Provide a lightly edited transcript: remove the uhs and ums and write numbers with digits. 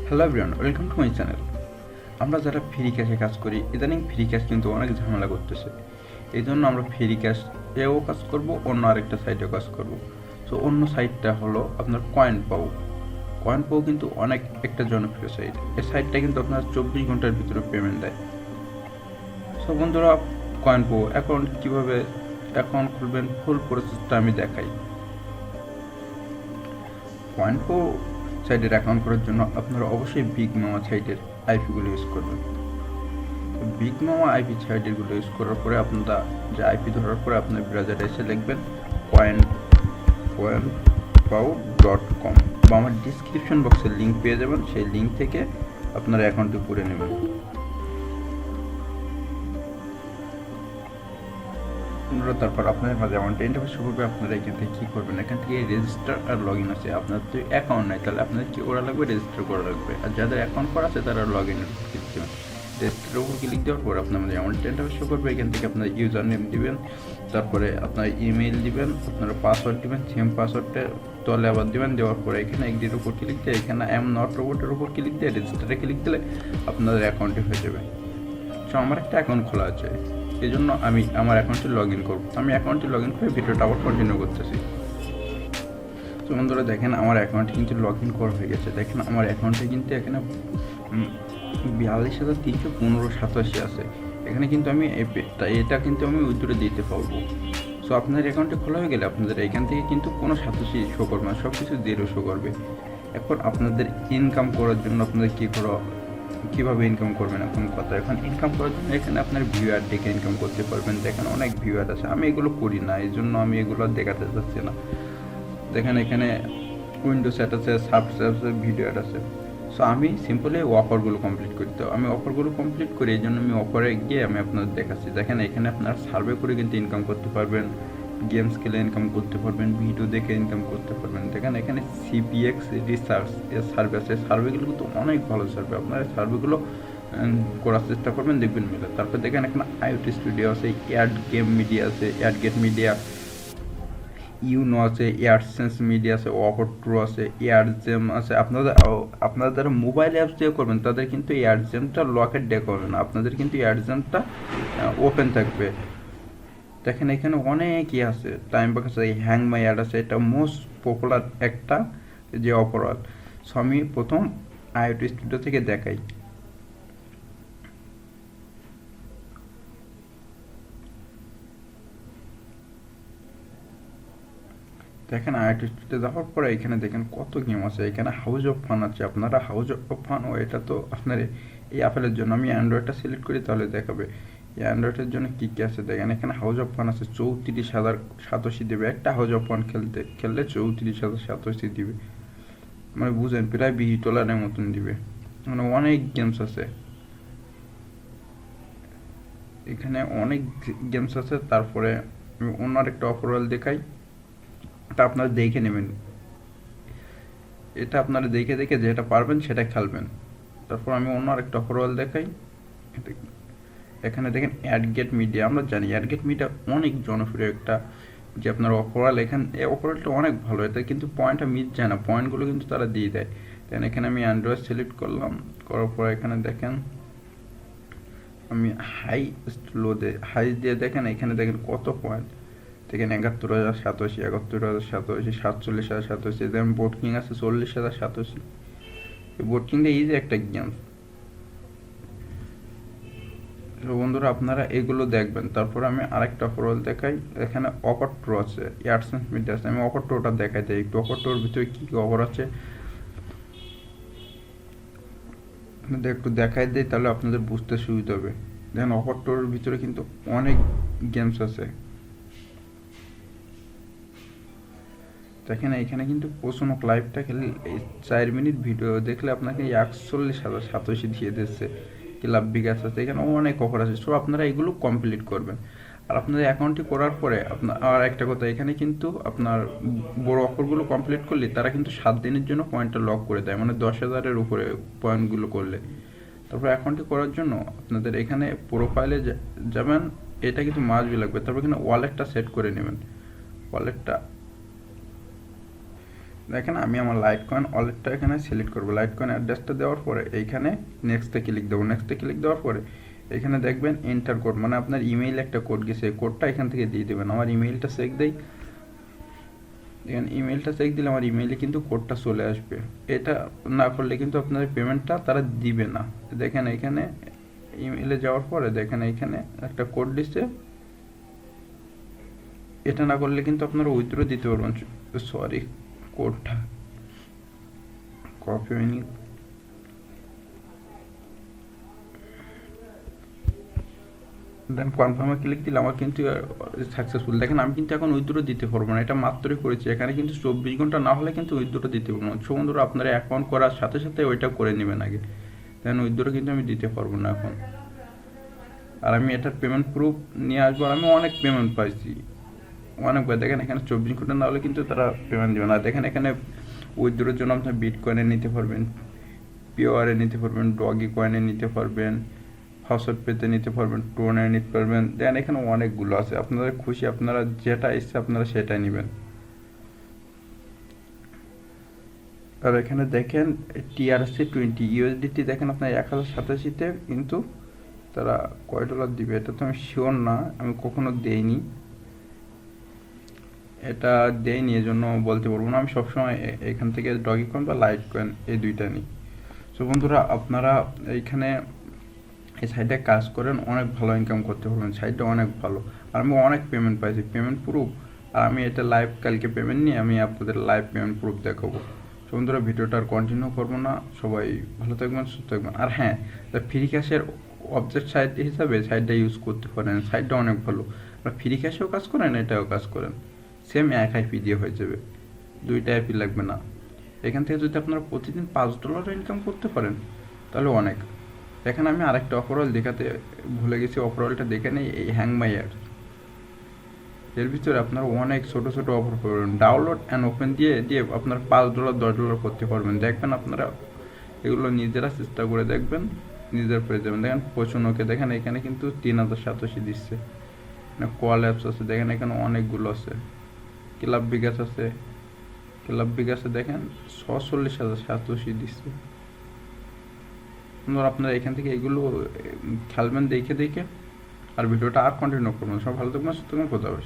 Hello everyone, welcome to my channel. আমরা যারা free ক্যাশে কাজ করি, ইদানিং ফ্রি ক্যাশ কিন্তু অনেক ঝামেলা করতেছে। এই জন্য আমরা ফ্রি ক্যাশ এও কাজ করব, অন্য আরেকটা সাইটেও কাজ করব। সো অন্য সাইটটা হলো আপনার কয়েন পাও কিন্তু অনেক একটা জনপ্রিয় সাইট। এই সাইটটা কিন্তু আপনার 24 ঘন্টার ভিতরে পেমেন্ট দেয়। সো বন্ধুরা, কয়েনপাও অ্যাকাউন্ট কীভাবে অ্যাকাউন্ট খুলবেন, ফুল প্রসেসটা আমি দেখাই। কয়েনপাও সাইটের অ্যাকাউন্ট করার জন্য আপনারা অবশ্যই বিগ মামা সাইটের আইপিগুলো ইউজ করবেন। তো বিগ মামা আইপি সাইটগুলো ইউজ করার পরে আপনারা যে আইপি ধরার পরে আপনার ব্রাউজারে এসে লিখবেন coinpayu.com বা আমার ডিসক্রিপশন বক্সের লিঙ্ক পেয়ে যাবেন। সেই লিঙ্ক থেকে আপনারা অ্যাকাউন্টটি করে নেবেন। তারপর আপনাদের মাঝে অ্যাকাউন্ট ইন্টারফেস শুরু করবে। আপনারা এখান থেকে কী করবেন, এখান থেকে রেজিস্টার আর লগ ইন আছে। আপনার যদি অ্যাকাউন্ট নেই তাহলে আপনাদের কী করা লাগবে, রেজিস্টার করা লাগবে। আর যাদের অ্যাকাউন্ট করা আছে তারা লগ ইন ক্লিক দেবেন। রেজিস্টারের উপর ক্লিক দেওয়ার পর আপনার মাঝে অ্যাকাউন্ট ইন্টারফেস শুরু করবে। এখান থেকে আপনার ইউজার নেম দিবেন, তারপরে আপনার ইমেইল দিবেন, আপনারা পাসওয়ার্ড দিবেন, সেম পাসওয়ার্ডটা তলে আবার দিবেন। দেওয়ার পরে এখানে এগ্রির উপর ক্লিক দিয়ে এখানে নট রোবটের উপর ক্লিক দিয়ে রেজিস্টারে ক্লিক দিলে আপনাদের অ্যাকাউন্টে হয়ে যাবে। সো আমার একটা অ্যাকাউন্ট খোলা আছে, এই জন্য আমি আমার অ্যাকাউন্টে লগ ইন করবো। আমি অ্যাকাউন্টে লগ ইন করে ভিডিওটা আবার কন্টিনিউ করতেছি। তো বন্ধুরা দেখেন, আমার অ্যাকাউন্টে কিন্তু লগ ইন করা হয়ে গেছে। দেখেন আমার অ্যাকাউন্টে কিন্তু এখানে 42,315.87 আছে। এখানে কিন্তু আমি এটা কিন্তু আমি উইথড্র দিতে পারবো। সো আপনাদের অ্যাকাউন্টে খোলা হয়ে গেলে আপনাদের এখান থেকে কিন্তু কোনো সাতোশি শো করবে না, সব কিছু জিরো শো করবে। এখন আপনাদের ইনকাম করার জন্য আপনাদের কীভাবে ইনকাম করবেন এখন কথা। এখন ইনকাম করার জন্য এখানে আপনার ভিউয়ার দেখে ইনকাম করতে পারবেন। দেখেন অনেক ভিউয়ার আছে, আমি এগুলো করি না, এই জন্য আমি এগুলো দেখাতে চাচ্ছি না। দেখেন এখানে উইন্ডো সেট আছে, সাবস্ক্রাইব আছে, ভিডিও অ্যাড আছে। সো আমি সিম্পলি অফারগুলো কমপ্লিট করতে হবে। আমি অফারগুলো কমপ্লিট করি, এই জন্য আমি অফারে গিয়ে আমি আপনাদের দেখাচ্ছি। দেখেন এখানে আপনার সার্ভে করে কিন্তু ইনকাম করতে পারবেন, গেমস খেলে ইনকাম করতে পারবেন, ভিডিও দেখে ইনকাম করতে পারবেন। দেখেন এখানে সিপিএক্স রিসার্চ এর সার্ভে আছে। সার্ভেগুলো কিন্তু অনেক ভালো সার্ভে, আপনারা সার্ভেগুলো করার চেষ্টা করবেন, দেখবেন মিলে। তারপর দেখেন এখানে আইওটি স্টুডিও আছে, অ্যাড গেম মিডিয়া আছে, অ্যাড গেট মিডিয়া, ইউনো আছে, এয়ারসেন্স মিডিয়া আছে, অফার ট্রু আছে, এয়ারজেম আছে। আপনারা যারা মোবাইল অ্যাপস দিয়ে করবেন তাদের কিন্তু এয়ারজেমটা লকেট ডে করবে না, আপনাদের কিন্তু এয়ারজেমটা ওপেন থাকবে। দেখেন এখানে অনেকই আছে, টাইম বাক আছে, হ্যাং মাই অ্যাড আছে। এটা মোস্ট পপুলার একটা যে অপারেল। সো আমি প্রথম আইওটি স্টুডিও থেকে দেখাই। দেখেন আইওটি স্টুডিও দেওয়ার পরে এখানে দেখেন কত গেম আছে। এখানে হাউস অফ ফান আছে। আপনারা হাউস অফ ফান, ও এটা তো আপনার এই অ্যাপেলের জন্য। আমি অ্যান্ড্রয়েডটা সিলেক্ট করি তাহলে দেখাবে এই অ্যান্ড্রয়েডের জন্য কী কী আছে। দেখেন এখানে হাউস অফ ফান আছে, 34,087 দেবে। একটা হাউস অফ ফান খেললে 34,087 দিবে, মানে বুঝেন প্রায় $20 মতন দিবে। মানে অনেক গেমস আছে এখানে, অনেক গেমস আছে। তারপরে আমি অন্য আরেকটা অফার দেখাই, এটা আপনারা দেখে নেবেন। এটা আপনারা দেখে দেখে যেটা পারবেন সেটা খেলবেন। তারপর আমি অন্য আরেকটা অফার দেখাই। এখানে দেখেন অ্যাড গেট মিডিয়া। আমরা জানি অ্যাড গেট মিডিয়া অনেক জনপ্রিয় একটা যে আপনার অফারাল। এই অফারটা অনেক ভালো, এটা কিন্তু পয়েন্টটা মিস যায় না, পয়েন্টগুলো কিন্তু তারা দিয়ে দেয়। দেন এখানে আমি অ্যান্ড্রয়েড সিলেক্ট করলাম, করার পর এখানে দেখেন আমি হাই দিয়ে দেখেন এখানে দেখেন কত পয়েন্ট। দেখেন 71,087, 71,087, 47,087। দেন বোট কিং আছে 40,087। এই বোট কিংটা ইজি একটা গেম। তো বন্ধুরা আপনারা এগুলো দেখবেন। তারপর আমি আরেকটা অফার দেখাই। এখানে অফার ট্রু আছে, এয়ারসেন্স মিডিয়া আছে। আমি অফার ট্রুটা দেখাই দিই একটু। অফার ট্রুর ভিতরে কী কী অফার আছে একটু দেখাই দিই, তাহলে আপনাদের বুঝতে সুবিধা হবে। দেখেন অফার ট্রুর ভিতরে কিন্তু অনেক গেমস আছে। দেখেন এখানে কিন্তু প্রশ্ন লাইভটা খেলে 4 মিনিট ভিডিও দেখলে আপনাকে 41,087 দিয়ে দিচ্ছে। ক্লাব বিকাশ আছে, এখানে অনেক অফার আছে। সো আপনারা এগুলো কমপ্লিট করবেন। আর আপনাদের অ্যাকাউন্টটি করার পরে আর একটা কথা, এখানে কিন্তু আপনার বড় অফারগুলো কমপ্লিট করলে তারা কিন্তু 7 দিনের জন্য পয়েন্টটা লক করে দেয়, মানে 10,000-এর উপরে পয়েন্টগুলো করলে। তারপর অ্যাকাউন্টটি করার জন্য আপনাদের এখানে প্রোফাইলে যাবেন, এটা কিন্তু মাস্টবি লাগবে। তারপর এখানে ওয়ালেটটা সেট করে নেবেন। ওয়ালেটটা দেখেন আমি আমার লাইট কয়েন ওয়ালেটটা এখানে সিলেক্ট করবো, লাইট কয়েন অ্যাড্রেসটা দেওয়ার পরে এইখানে নেক্সটে ক্লিক দেবো, নেক্সটে ক্লিক দেওয়ার পরে এখানে দেখবেন এন্টার কোড, মানে আপনার ইমেইলে একটা কোড গেছে, এই কোডটা এখান থেকে দিয়ে দেবেন। আমার ইমেইলটা চেক দেই, দেখেন ইমেইলটা চেক দিলে আমার ইমেইলে কিন্তু কোডটা চলে আসবে। এটা না করলে কিন্তু আপনার পেমেন্টটা তারা দিবে না। দেখেন এখানে ইমেইলে যাওয়ার পরে দেখেন এখানে একটা কোড দিচ্ছে, এটা না করলে কিন্তু আপনারা উইথড্র দিতে পারবেন। সরি, কোডটা কপি হয়নি। দেন কনফার্মে ক্লিক দিলে আমার কিন্তু সাকসেসফুল। দেখেন আমি কিন্তু এখন উইথড্র দিতে পারবো না, এটা মাত্রই করেছি। এখানে কিন্তু 24 ঘন্টা না হলে কিন্তু উইথড্র দিতে পারবো না। সো বন্ধুরা আপনারা অ্যাকাউন্ট করার সাথে সাথে ওইটা করে নেবেন আগে, দেন উইথড্র কিন্তু আমি দিতে পারবো না এখন। আর আমি এটার পেমেন্ট প্রুফ নিয়ে আসবো, আর আমি অনেক পেমেন্ট পাইছি অনেকবার। দেখেন এখানে 24 ঘন্টা না হলে কিন্তু তারা পেমেন্ট দেবে না। দেখেন এখানে উইথড্রোর জন্য আপনার বিট কয়েনে নিতে পারবেন, পিওয়ারে নিতে পারবেন, ডগি কয়েনে নিতে পারবেন, হসট পেতে নিতে পারবেন, টোনে নিতে পারবেন। দেন এখানে অনেকগুলো আছে, আপনাদের খুশি, আপনারা যেটা ইচ্ছে আপনারা সেটাই নেবেন। আর এখানে দেখেন TRC20 ইউএসডিটি, দেখেন আপনার 1087-তে কিন্তু তারা কয় ডলার দিবে এটা তো আমি শিওর না, আমি কখনো দেইনি, এটা দেয়নি, এজন্য বলতে পারবো না। আমি সবসময় এখান থেকে ডগি কয়েন বা লাইট কয়েন এই দুইটা নিই। সো বন্ধুরা আপনারা এইখানে এই সাইটে কাজ করেন, অনেক ভালো ইনকাম করতে পারবেন, সাইটটা অনেক ভালো। আর আমি অনেক পেমেন্ট পাইছি, পেমেন্ট প্রুফ। আর আমি এটা লাইভ কালকে পেমেন্ট নিয়ে আমি আপনাদের লাইভ পেমেন্ট প্রুফ দেখাবো। সো বন্ধুরা ভিডিওটা আর কন্টিনিউ করবো না, সবাই ভালো থাকবেন, সুস্থ থাকবেন। আর হ্যাঁ, ফ্রি ক্যাশের অবজেক্ট সাইট হিসাবে সাইটটা ইউজ করতে পারেন, সাইটটা অনেক ভালো। আর ফ্রি ক্যাশেও কাজ করেন, এটাও কাজ করেন, সেম এক আইপি দিয়ে হয়ে যাবে, দুইটা আইপি লাগবে না। এখান থেকে যদি আপনারা প্রতিদিন $5 ইনকাম করতে পারেন তাহলে অনেক। এখানে আমি আরেকটা অফারওয়াল দেখাতে ভুলে গেছি, অফারওয়ালটা দেখে নেই। এই হ্যাং মাই অ্যাড, এর ভিতরে আপনারা অনেক ছোটো ছোটো অফার পাবেন, ডাউনলোড অ্যান্ড ওপেন দিয়ে দিয়ে আপনারা $5 $10 করতে পারবেন। দেখবেন আপনারা এগুলো নিজেরা চেষ্টা করে দেখবেন, নিজের পেয়ে যাবেন। দেখেন পছন্দকে দেখেন এখানে কিন্তু 3087 দিচ্ছে, কল অ্যাপস আছে, দেখেন এখানে অনেকগুলো আছে, ক্লাব বিকাশ আছে, ক্লাব বিকাশে দেখেন 46,87 দিচ্ছে। আপনারা এখান থেকে এগুলো খেলবেন দেখে দেখে। আর ভিডিওটা আর কন্টিনিউ করবেন। সব ভালো থাকবেন, সুস্থ থাকবেন, কথা হবে।